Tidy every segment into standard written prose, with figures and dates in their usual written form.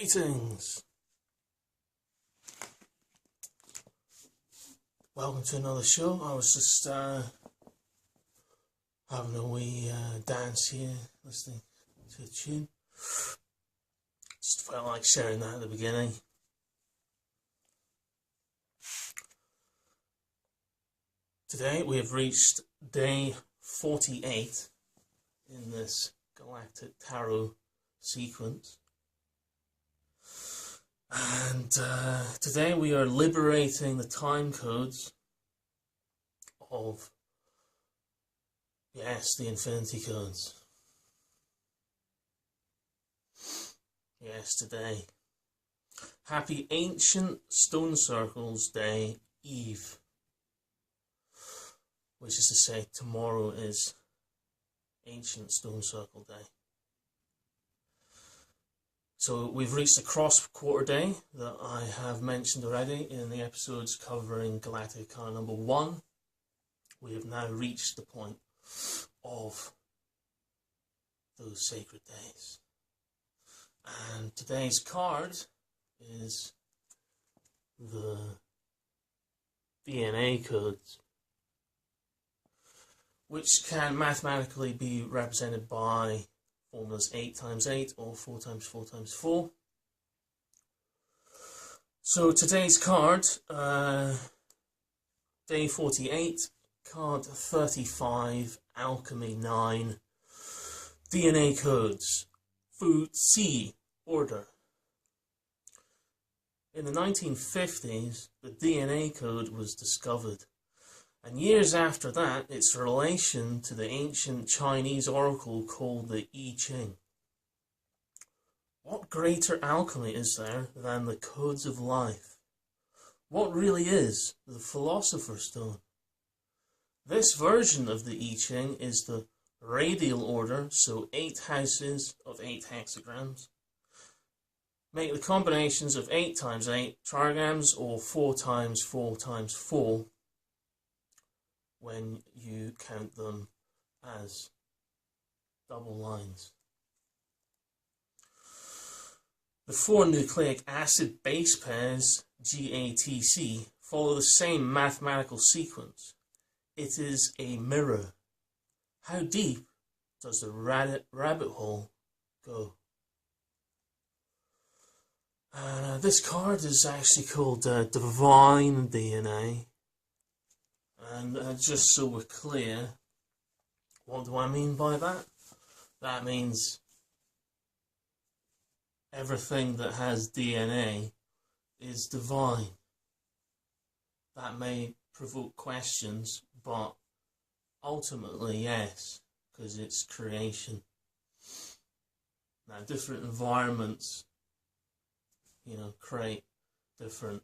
Greetings! Welcome to another show. I was just having a wee dance here, listening to a tune. Just felt like sharing that at the beginning. Today we have reached day 48 in this Galactic Tarot sequence. And today we are liberating the time codes of, yes, the infinity codes. Yes, today. Happy Ancient Stonecirlces Day Eve. Which is to say, tomorrow is Ancient Stonecircle Day. So we've reached the cross quarter day that I have mentioned already in the episodes covering Galactic Arkana number 1. We have now reached the point of those sacred days. And today's card is the DNA codes, which can mathematically be represented by formulas 8 times 8 or 4 times 4 times 4. So today's card, day 48, card 35, Alchemy 9, DNA codes, food C, order. In the 1950s, the DNA code was discovered. And years after that, its relation to the ancient Chinese oracle called the I Ching. What greater alchemy is there than the codes of life? What really is the Philosopher's Stone? This version of the I Ching is the radial order, so 8 houses of 8 hexagrams. Make the combinations of 8 times 8 trigrams or 4 times 4 times 4. When you count them as double lines. The 4 nucleic acid base pairs, GATC, follow the same mathematical sequence. It is a mirror. How deep does the rabbit hole go? This card is actually called Divine DNA. And just so we're clear, what do I mean by that? That means everything that has DNA is divine. That may provoke questions, but ultimately yes, because it's creation. Now different environments, create different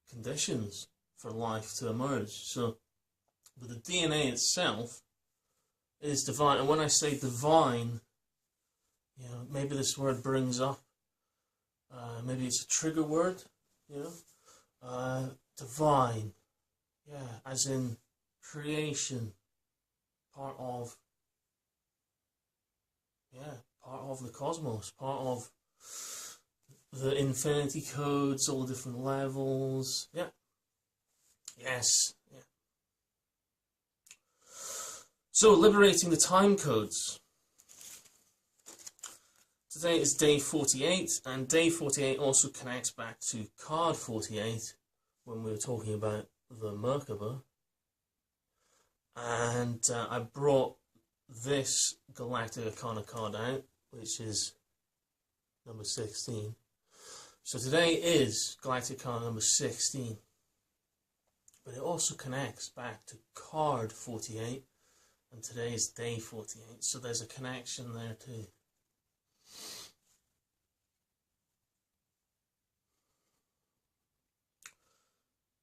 conditions for life to emerge. So, but the DNA itself is divine. And when I say divine, maybe this word brings up, maybe it's a trigger word, divine, as in creation, part of the cosmos, part of the infinity codes, all the different levels, Yes. Yeah. So, liberating the time codes. Today is day 48, and day 48 also connects back to card 48 when we were talking about the Merkaba. And I brought this Galactic Arkana card out, which is number 16. So today is Galactic Arkana number 16. But it also connects back to card 48, and today is day 48, so there's a connection there too.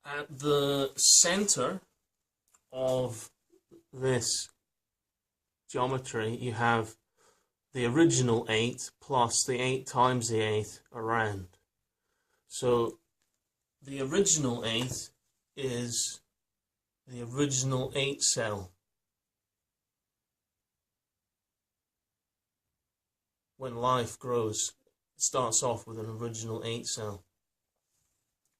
At the center of this geometry, you have the original 8 plus the 8 times the 8 around. So the original 8 is the original 8 cell. When life grows, starts off with an original 8 cell.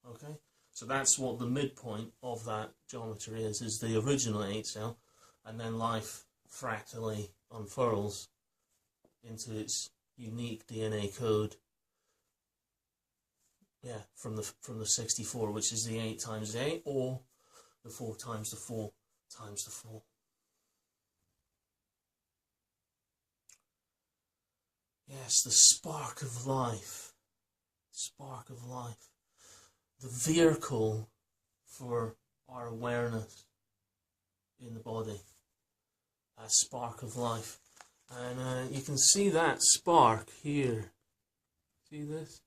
Okay, so that's what the midpoint of that geometry is the original 8 cell, and then life fractally unfurls into its unique DNA code. Yeah, from the 64, which is the 8 times the 8, or the 4 times the 4 times the 4. Yes, the spark of life. Spark of life. The vehicle for our awareness in the body. That spark of life. And you can see that spark here. See this?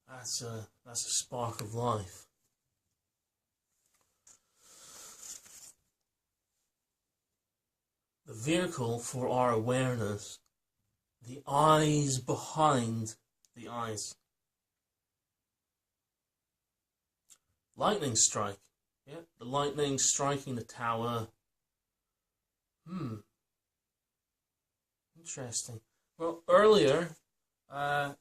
That's a spark of life. The vehicle for our awareness. The eyes behind the eyes. Lightning strike. Yeah, the lightning striking the tower. Interesting. Well, earlier, I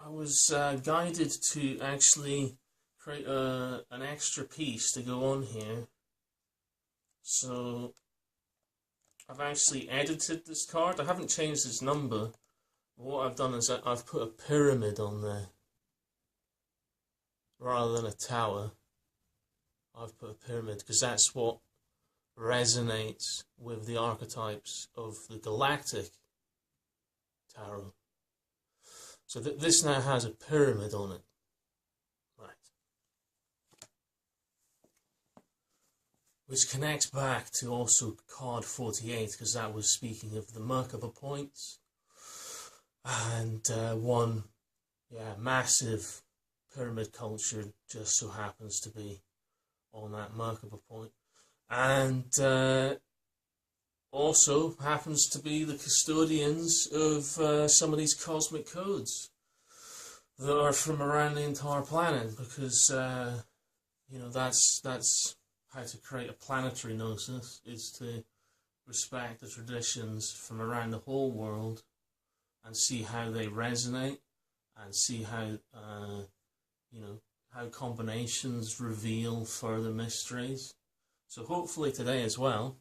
was guided to actually create an extra piece to go on here. So I've actually edited this card. I haven't changed its number. What I've done is I've put a pyramid on there. Rather than a tower, I've put a pyramid because that's what resonates with the archetypes of the Galactic Tarot. So this now has a pyramid on it. Right. Which connects back to also card 48, because that was speaking of the Merkaba points. And one, massive pyramid culture just so happens to be on that Merkaba point. And also happens to be the custodians of some of these cosmic codes that are from around the entire planet, because that's how to create a planetary gnosis, is to respect the traditions from around the whole world and see how they resonate and see how how combinations reveal further mysteries. So hopefully today as well,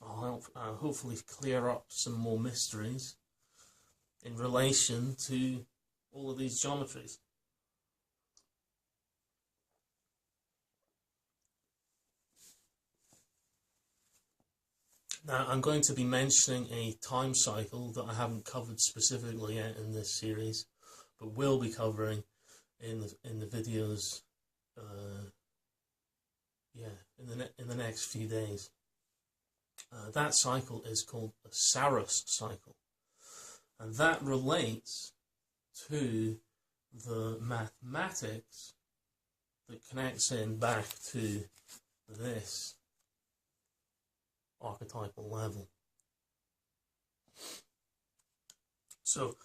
I'll hopefully clear up some more mysteries in relation to all of these geometries. Now I'm going to be mentioning a time cycle that I haven't covered specifically yet in this series, but will be covering in the videos in the next few days. That cycle is called the Saros cycle, and that relates to the mathematics that connects in back to this archetypal level. So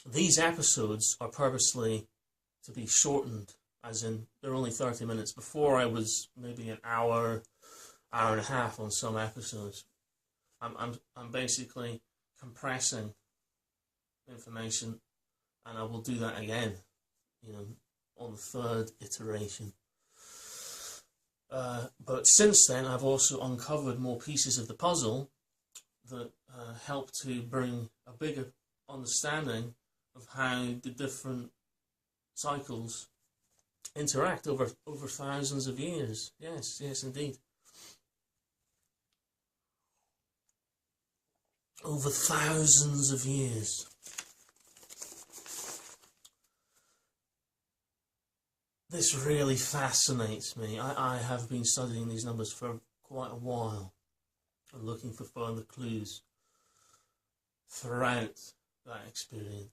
these episodes are purposely to be shortened, as in they're only 30 minutes. Before I was maybe an hour and a half on some episodes. I'm basically compressing information, and I will do that again, on the third iteration. But since then, I've also uncovered more pieces of the puzzle that help to bring a bigger understanding of how the different cycles interact over thousands of years. Yes, indeed. Over thousands of years. This really fascinates me. I have been studying these numbers for quite a while and looking for further clues throughout that experience.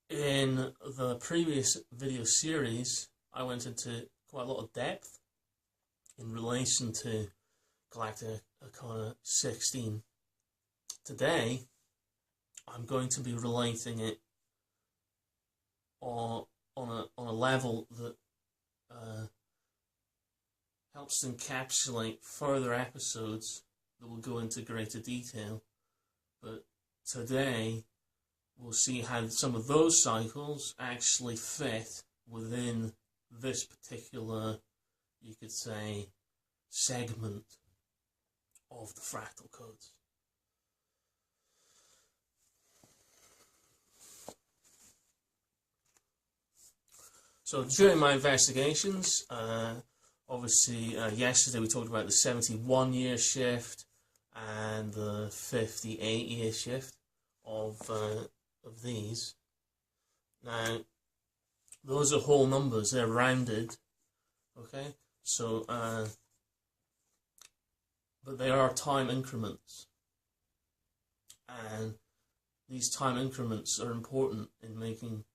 In the previous video series, I went into quite a lot of depth in relation to Galactic Arkana 16. Today, I'm going to be relating it on a level that helps to encapsulate further episodes that will go into greater detail. But today, we'll see how some of those cycles actually fit within this particular, you could say, segment of the fractal codes. So during my investigations, obviously yesterday we talked about the 71-year shift and the 58-year shift of these. Now, those are whole numbers, they're rounded, okay? So, but they are time increments. And these time increments are important in making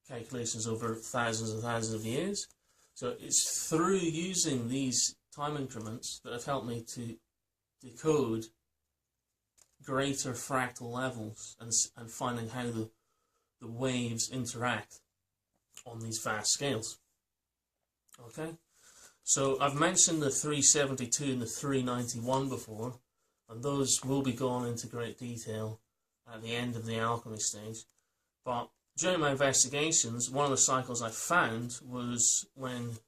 calculations over thousands and thousands of years. So it's through using these time increments that have helped me to decode greater fractal levels and finding how the waves interact on these vast scales. Okay, so I've mentioned the 372 and the 391 before, and those will be gone into great detail at the end of the alchemy stage. But during my investigations, one of the cycles I found was when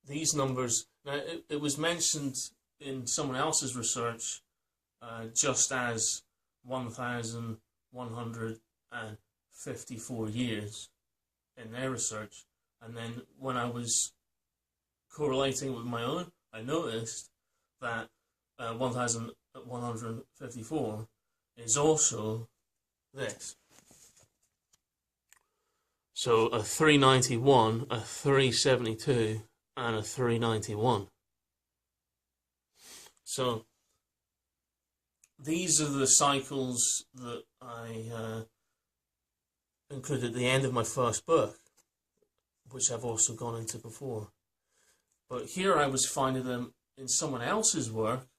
these numbers, now it was mentioned in someone else's research just as 1,154 years in their research, and then when I was correlating with my own, I noticed that 1,154 is also this. So a 391, a 372, and a 391. So these are the cycles that I included at the end of my first book, which I've also gone into before. But here I was finding them in someone else's work,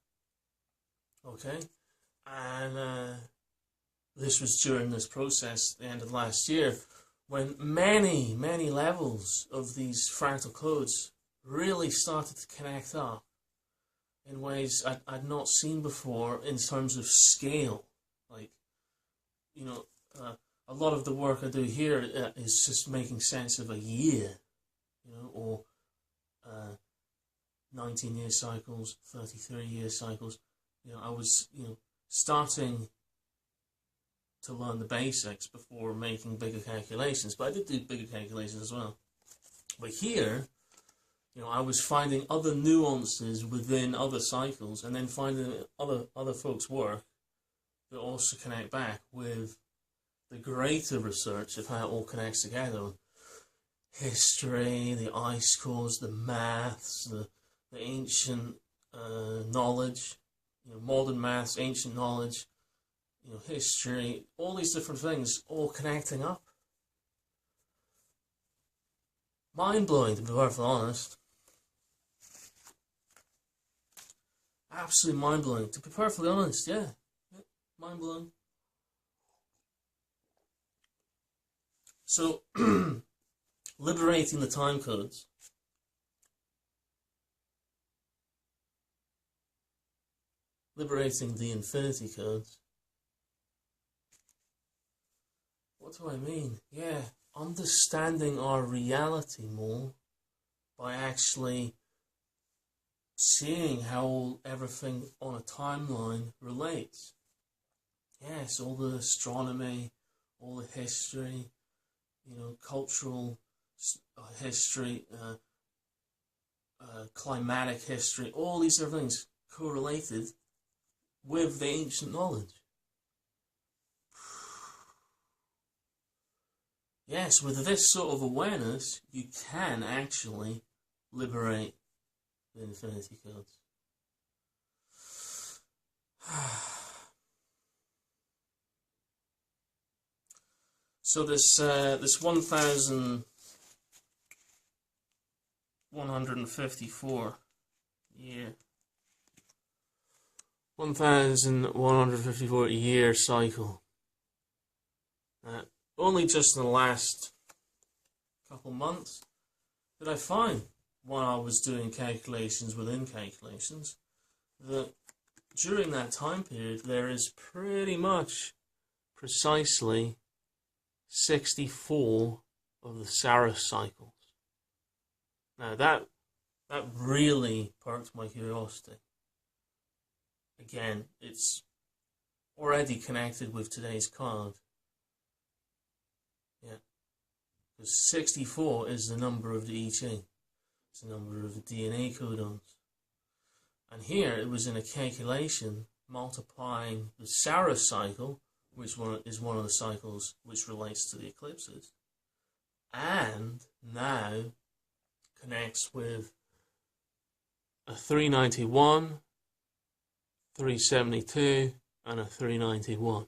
okay? And this was during this process at the end of last year, when many, many levels of these fractal codes really started to connect up in ways I'd not seen before in terms of scale. Like, you know, a lot of the work I do here is just making sense of a year, you know, or 19-year cycles, 33-year cycles. You know, I was, starting to learn the basics before making bigger calculations, but I did do bigger calculations as well. But here, I was finding other nuances within other cycles, and then finding other folks' work that also connect back with the greater research of how it all connects together. History, the ice cores, the maths, the ancient knowledge, modern maths, ancient knowledge, history, all these different things, all connecting up. Mind-blowing, to be perfectly honest. Absolutely mind-blowing, to be perfectly honest, yeah. Mind-blowing. So, liberating the time codes. Liberating the infinity codes. What do I mean? Yeah, understanding our reality more by actually seeing how everything on a timeline relates. Yes, all the astronomy, all the history, cultural history, climatic history, all these other things correlated with the ancient knowledge. Yes, with this sort of awareness, you can actually liberate the infinity codes. So this 1,154 year. 1,154 year cycle. Only just in the last couple months did I find while I was doing calculations within calculations, that during that time period there is pretty much precisely 64 of the Saros cycles. Now that really perked my curiosity. Again, it's already connected with today's card. Yeah. Because 64 is the number of the I Ching. It's the number of the DNA codons. And here it was in a calculation multiplying the Saros cycle, which is one of the cycles which relates to the eclipses, and now connects with a 391, 372, and a 391.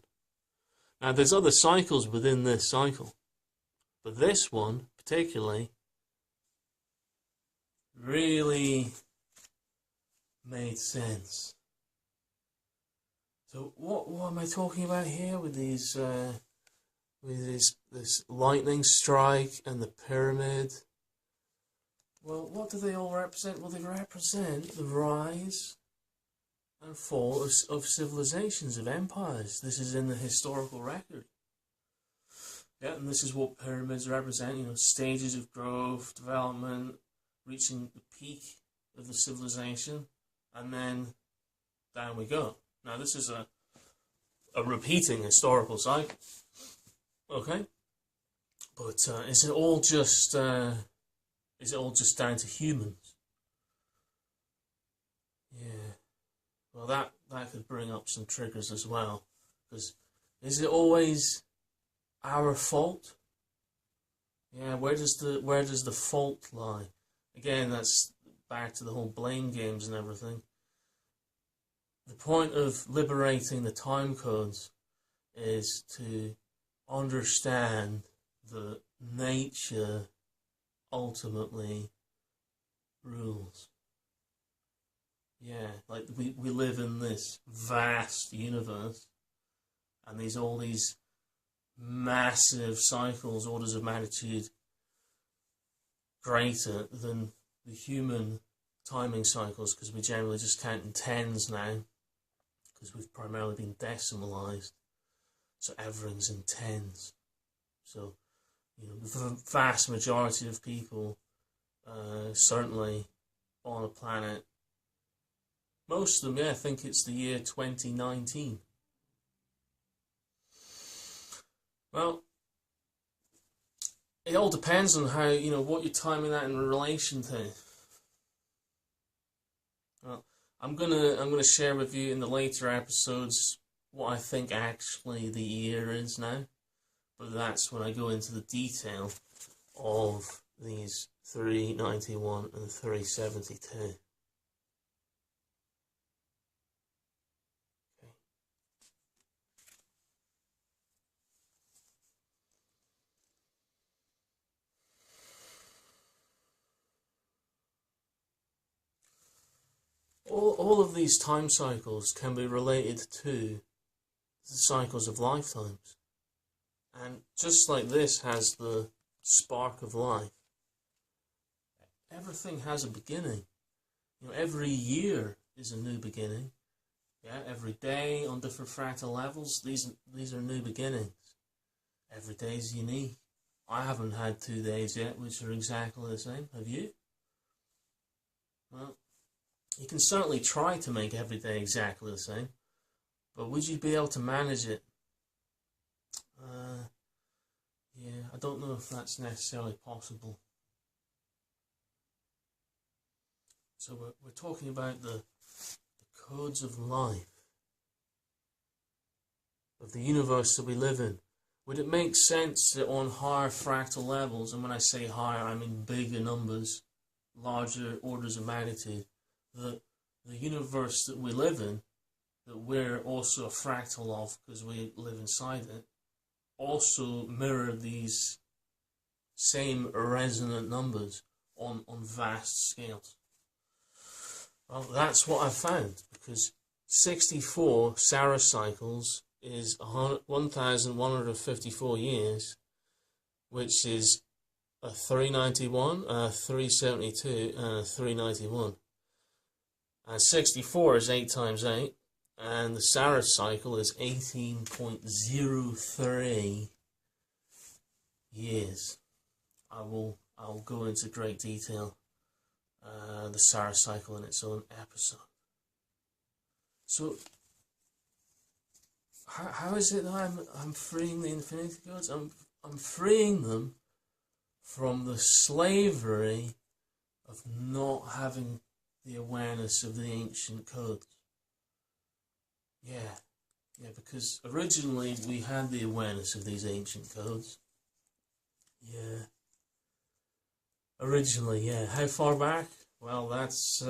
Now there's other cycles within this cycle, but this one particularly really made sense. So what am I talking about here with these this lightning strike and the pyramid? Well, what do they all represent? Well, they represent the rise and fall of civilizations, of empires. This is in the historical record. Yeah, and this is what pyramids represent, you know, stages of growth, development, reaching the peak of the civilization, and then down we go. Now, this is a repeating historical cycle, okay? But is it all just down to humans? Yeah. Well, that could bring up some triggers as well, because is it always our fault? Yeah. Where does the fault lie? Again, that's back to the whole blame games and everything. The point of liberating the time codes is to understand that nature ultimately rules. Yeah, like we live in this vast universe, and there's all these massive cycles, orders of magnitude greater than the human timing cycles, because we generally just count in tens now, because we've primarily been decimalized, so everything's in tens. So, you know, the vast majority of people, certainly on a planet, most of them, yeah, I think it's the year 2019. Well, it all depends on how, you know, what you're timing that in relation to. Well, I'm gonna share with you in the later episodes what I think actually the year is now, but that's when I go into the detail of these 391 and 372. All of these time cycles can be related to the cycles of lifetimes. And just like this has the spark of life, everything has a beginning. You know, every year is a new beginning. Yeah, every day on different fractal levels, these are new beginnings. Every day is unique. I haven't had 2 days yet which are exactly the same. Have you? Well, you can certainly try to make every day exactly the same, but would you be able to manage it? Yeah, I don't know if that's necessarily possible. So we're talking about the codes of life, of the universe that we live in. Would it make sense that on higher fractal levels, and when I say higher, I mean bigger numbers, larger orders of magnitude, the universe that we live in, that we're also a fractal of because we live inside it, also mirror these same resonant numbers on vast scales? Well, that's what I found, because 64 Saros cycles is 1,154 years, which is a 391, a 372, and a 391. And 64 is 8 times 8, and the Saros cycle is 18.03 years. I'll go into great detail the Saros cycle in its own episode. So, how is it that I'm freeing the infinity codes? I'm freeing them from the slavery of not having the awareness of the ancient codes. Yeah, because originally we had the awareness of these ancient codes. Yeah. Originally, yeah. How far back? Well, that's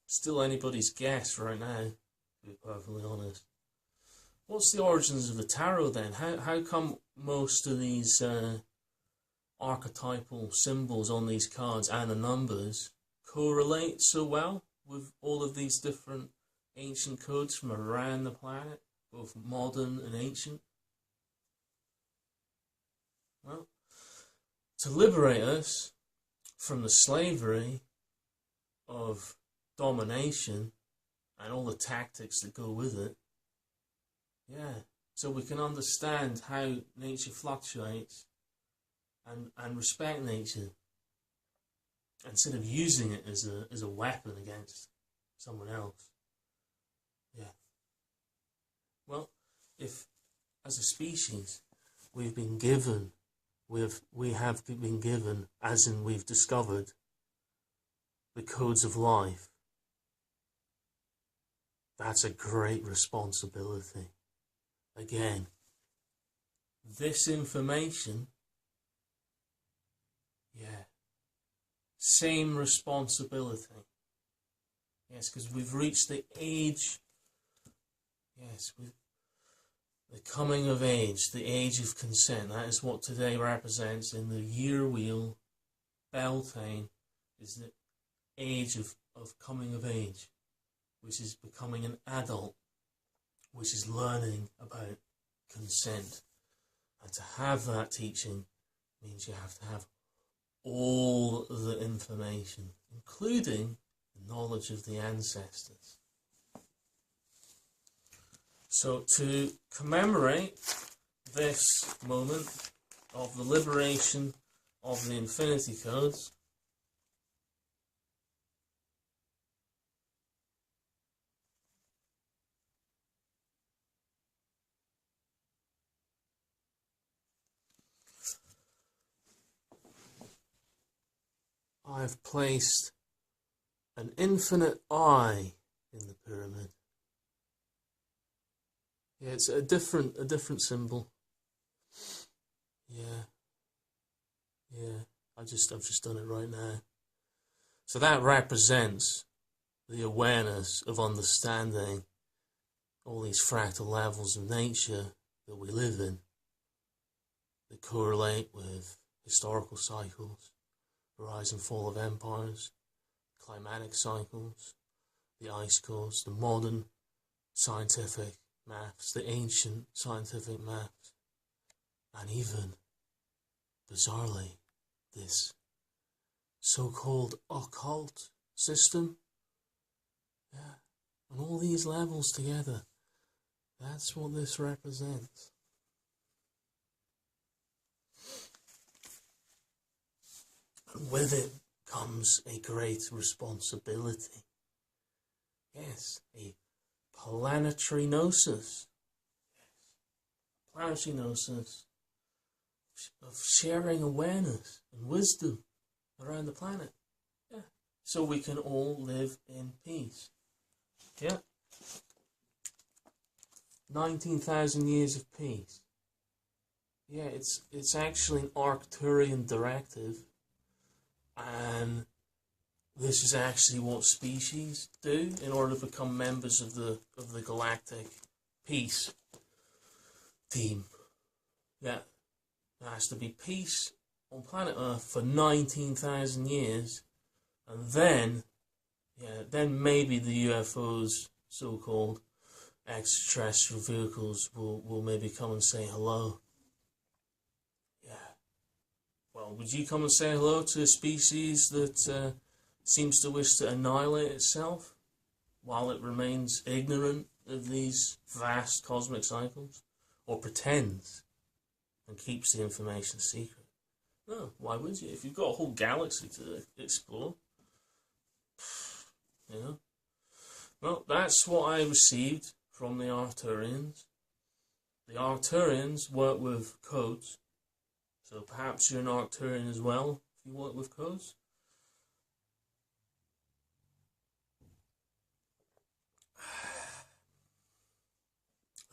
still anybody's guess right now, to be perfectly honest. What's the origins of the tarot then? How come most of these archetypal symbols on these cards and the numbers correlate so well with all of these different ancient codes from around the planet, both modern and ancient? Well, to liberate us from the slavery of domination and all the tactics that go with it, yeah, so we can understand how nature fluctuates and respect nature instead of using it as a weapon against someone else. Yeah. Well, if as a species we have been given, as in we've discovered, the codes of life, that's a great responsibility. Again, this information, yeah, same responsibility. Yes, because we've reached the age, yes, the coming of age, the age of consent. That is what today represents in the year wheel. Beltane is the age of coming of age, which is becoming an adult, which is learning about consent. And to have that teaching means you have to have all the information, including the knowledge of the ancestors. So to commemorate this moment of the liberation of the infinity codes, I've placed an infinite eye in the pyramid. Yeah, it's a different symbol. Yeah. I've just done it right now. So that represents the awareness of understanding all these fractal levels of nature that we live in, that correlate with historical cycles, the rise and fall of empires, climatic cycles, the ice cores, the modern scientific maths, the ancient scientific maths, and even, bizarrely, this so-called occult system. Yeah, and all these levels together, that's what this represents. And with it comes a great responsibility. Yes, a planetary gnosis. Yes, planetary gnosis of sharing awareness and wisdom around the planet. Yeah, so we can all live in peace. Yeah. 19,000 years of peace. Yeah, it's actually an Arcturian directive, and this is actually what species do in order to become members of the galactic peace team. Yeah, there has to be peace on planet Earth for 19,000 years, and then maybe the UFOs, so-called extraterrestrial vehicles, will maybe come and say hello. Yeah. Well, Well, would you come and say hello to a species that seems to wish to annihilate itself while it remains ignorant of these vast cosmic cycles? Or pretends and keeps the information secret? No, why would you? If you've got a whole galaxy to explore, you know. Well, that's what I received from the Arcturians. The Arcturians work with codes, so perhaps you're an Arcturian as well if you work with codes.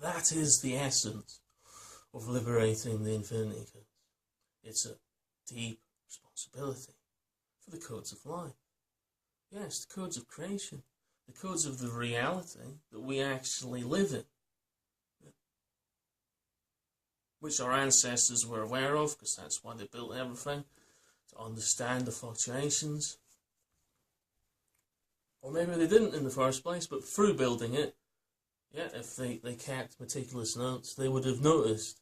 That is the essence of liberating the infinity codes. It's a deep responsibility for the codes of life. Yes, the codes of creation, the codes of the reality that we actually live in, which our ancestors were aware of, because that's why they built everything, to understand the fluctuations. Or maybe they didn't in the first place, but through building it, yeah, if they kept meticulous notes, they would have noticed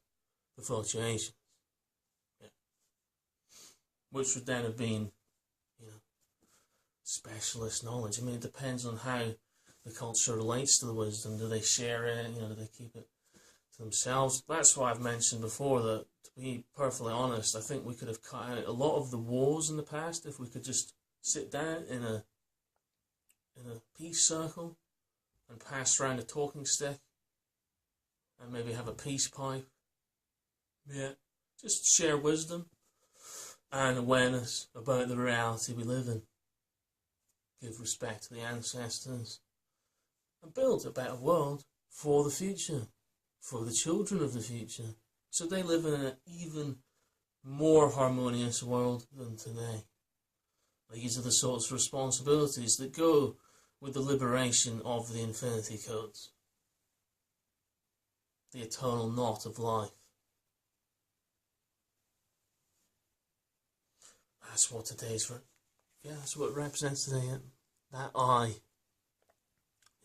the fluctuations. Yeah. Which would then have been, you know, specialist knowledge. I mean, it depends on how the culture relates to the wisdom. Do they share it? You know, do they keep it to themselves? That's why I've mentioned before that, to be perfectly honest, I think we could have cut out a lot of the wars in the past if we could just sit down in a peace circle and pass around a talking stick and maybe have a peace pipe. Yeah, just share wisdom and awareness about the reality we live in. Give respect to the ancestors and build a better world for the future, for the children of the future, so they live in an even more harmonious world than today. These are the sorts of responsibilities that go with the liberation of the infinity codes, the eternal knot of life. That's what today's, that's what it represents today, yeah? That I.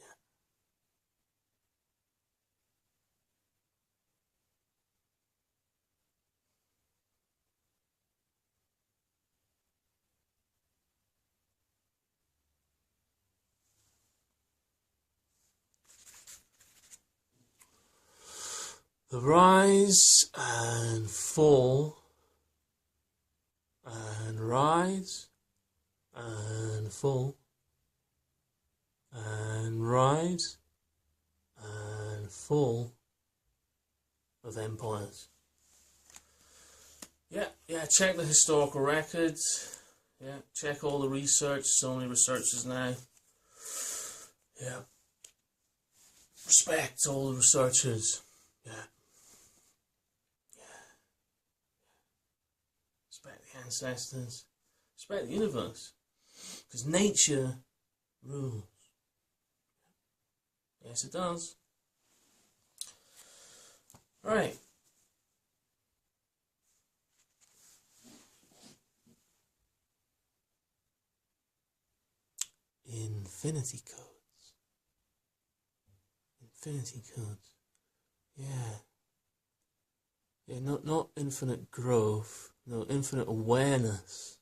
Yeah. The rise and fall and rise and fall and rise and fall of empires. Yeah, check the historical records. Yeah, check all the research. So many researchers now. Yeah. Respect all the researchers. Yeah. Respect the ancestors. Respect the universe. Because nature rules. Yes, it does. Right. Infinity codes. Infinity codes. Yeah. Yeah, not infinite growth. No, infinite awareness.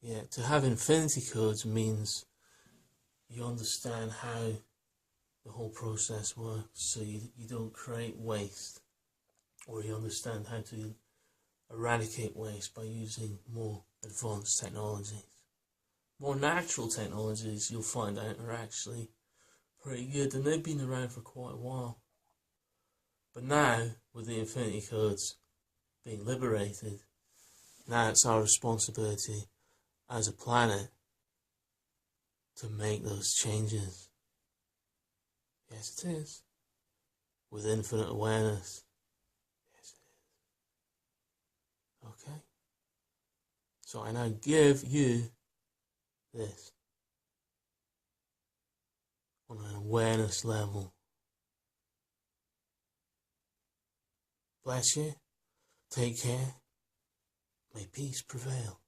Yeah, to have infinity codes means you understand how the whole process works, so you don't create waste, or you understand how to eradicate waste by using more advanced technologies. More natural technologies, you'll find out, are actually pretty good, and they've been around for quite a while. But now, with the infinity codes being liberated, now it's our responsibility as a planet to make those changes. Yes, it is. With infinite awareness. Yes, it is. Okay? So I now give you this on an awareness level. Bless you. Take care. May peace prevail.